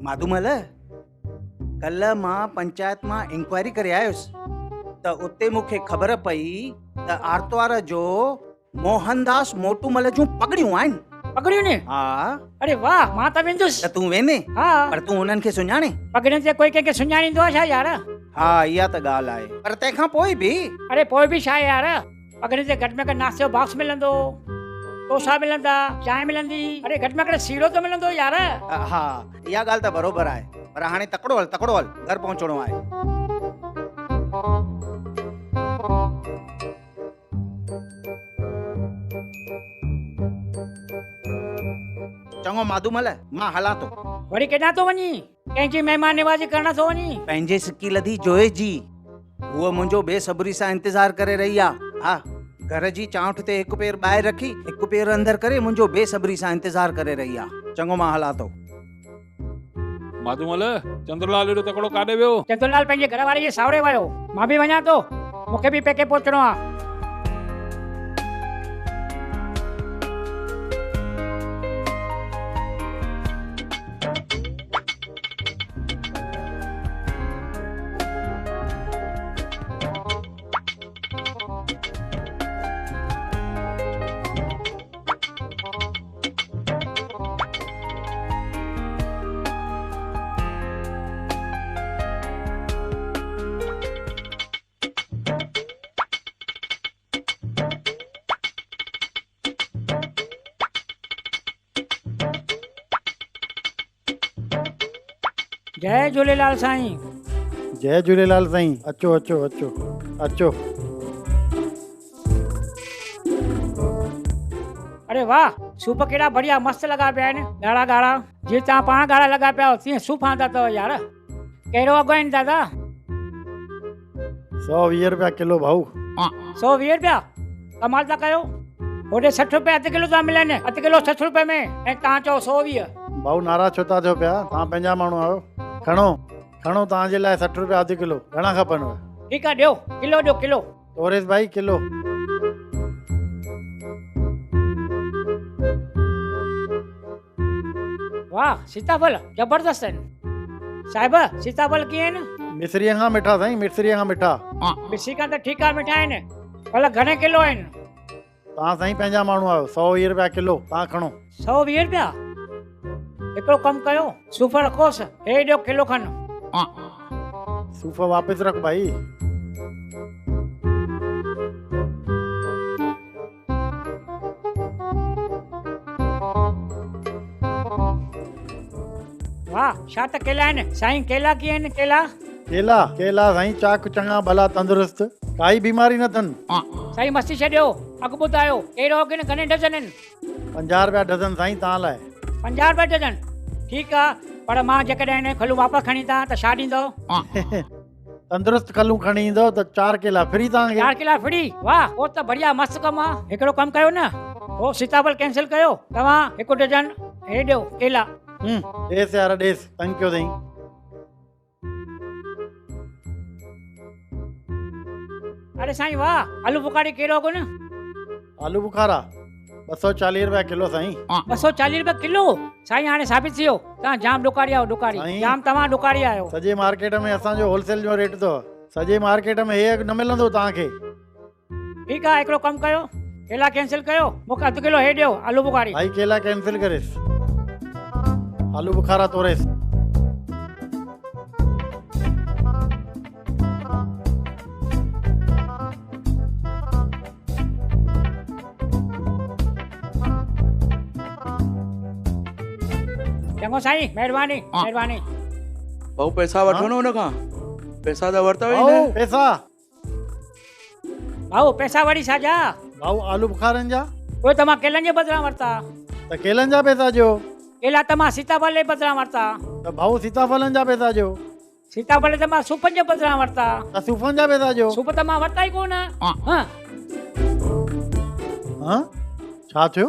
माधूमल कल मां पंचायत मां इंक्वायरी करे आयुसि त उते मूंखे ख़बर पई त आर्तवार जो मोहनदास मोटूमल जूं पगड़ियूं आहिनि। पगड़ियूं ने? हा। अरे वाह, मां त वेंदुसि। त तूं वेने? हा। पर तूं उन्हनि खे सुञाणे? पगड़ियुनि ते कोई कंहिंखे सुञाणींदो आहे छा यार? हा इहा त ॻाल्हि आहे, पर तंहिंखां पोइ बि अरे पोइ बि छा आहे यार, पगड़ियुनि ते घटि में घटि नाश्ते जो बॉक्स मिलंदो, तोसा मिलंदा, चांहि मिलंदी, अरे घटि में घटि सीरो त मिलंदो यार। हा इहा ॻाल्हि त बरोबरु आहे, पर हाणे तकड़ो हल घर पहुचणो आहे। चङो माधूमल, मां हलां थो। वरी केॾां थो वञी? कंहिंजी महिमान निवाज़ी करण थो वञी? पंहिंजे सिकी लधी जोए जी, उहो मुंहिंजो बेसब्री सां इंतज़ार करे रही आहे। हा, घर जी चांठ ते हिकु पेर ॿाहिरि रखी हिकु पेर अंदरि करे मुंहिंजो बेसब्री सां इंतज़ार करे रही आहे। चङो मां हलां थो। माधूमल, चंद्रलाल एॾो तकड़ो काॾे वियो? चंद्रलाल पंहिंजे घर वारी जे सावरे वियो, मां बि वञा थो, मूंखे बि पेके पहुचणो आहे। जय झूलेलाल साईं। जय झूलेलाल साईं। अचो अचो अचो अचो। अरे वाह, सूप केड़ा बढ़िया मस्त लगा पिया आहिनि, ॻाढ़ा ॻाढ़ा, जीअं तव्हां पाण ॻाढ़ा लगा पिया तीअं सूप आंदा अथव यार। कहिड़ो अघु आहिनि दादा? 120 रुपया किलो भाऊ। 120 रुपया? कमाल था कयो, होॾे 60 रुपया अधु किलो था मिलनि, अधु किलो 60 रुपए में, ऐं तव्हां चओ 120। भाऊ नाराज़ छो था थियो पिया? तव्हां पंहिंजा माण्हू आहियो। खणो खणो, तव्हांजे लाइ 60 रुपया अधु किलो। घणा खपनव? ठीकु आहे, ॾियो किलो, ॾियो किलो। तोरेस भाई किलो। वाह, सीताफल जबरदस्त आहिनि साहिब। सीताफल कीअं आहिनि? मिस्रीअ खां मिठा साईं, मिस्रीअ खां मिठा। मिस्री खां त ठीकु आहे, मिठा आहिनि, भला घणे किलो आहिनि? तव्हां साईं पंहिंजा माण्हू आहियो, 120 रुपया किलो। तव्हां खणो। 120 रुपया? हिकिड़ो कमु कयो, सूफ़ रखोसि, हे ॾियो किलो खनि। सूफ़ वापसि रख भाई। वाह, छा त केला आहिनि साईं। केला कीअं आहिनि केला? केला केला साईं चाक चङा भला तंदुरुस्त, काई बीमारी न अथनि। साईं मस्ती छॾियो, अघु ॿुधायो कहिड़ो अघु आहिनि, घणे डज़न आहिनि? 50 रुपया डज़न साईं तव्हां लाइ। 50 रुपया डज़न? ठीकु आहे, पर मां जेकॾहिं खलूं वापसि खणी था त छा ॾींदव? तंदुरुस्त खलूं खणी ईंदो त 4 केला फ्री तव्हांखे। 4 केला फ्री? वाह, पोइ त बढ़िया मस्तु कमु आहे। हिकिड़ो कमु कयो न, हो सीताफल कैंसिल कयो, तव्हां 1 डज़न हे ॾियो केला। ॾेस यार ॾेस, तंग कयो अथई। अरे साईं वाह, आलू बुखारी कहिड़ो अघु न? आलू बुखारा 240 रुपया किलो साईं। 240 रुपया किलो? साईं हाणे साबित थी वियो तव्हां जाम ॾुकारी आहियो, ॾुकारी जाम, तव्हां ॾुकारी आहियो। सॼे मार्केट में असांजो होलसेल जो रेट अथव, सॼे मार्केट में हे अघु न मिलंदो तव्हांखे। ठीकु आहे, हिकिड़ो कमु कयो, केला कैंसिल कयो, मूंखे अधु किलो हे ॾियो आलू बुखारी। भाई केला कैंसिल करेस, आलू बुखारा तोरेस। चङो साईं, महिरबानी महिरबानी। भाऊ पैसा वठो न हुन खां, पैसा त वरिता हुई भाऊ न। पैसा? भाऊ पैसा वरी छाजा? भाऊ आलू बुखारनि जा। उहे त मां केलनि जे बदिरां वरिता। त केलनि जा पैसा ॾियो। केला त मां सीताफल जे बदिरां वरिता। त भाऊ सीताफलनि जा पैसा ॾियो। सीताफल त मां सूफ़नि जे बदिरां वरिता। त सूफ़नि जा पैसा ॾियो। सूफ़ त मां वरिता ई कोन। हाँ छा थियो?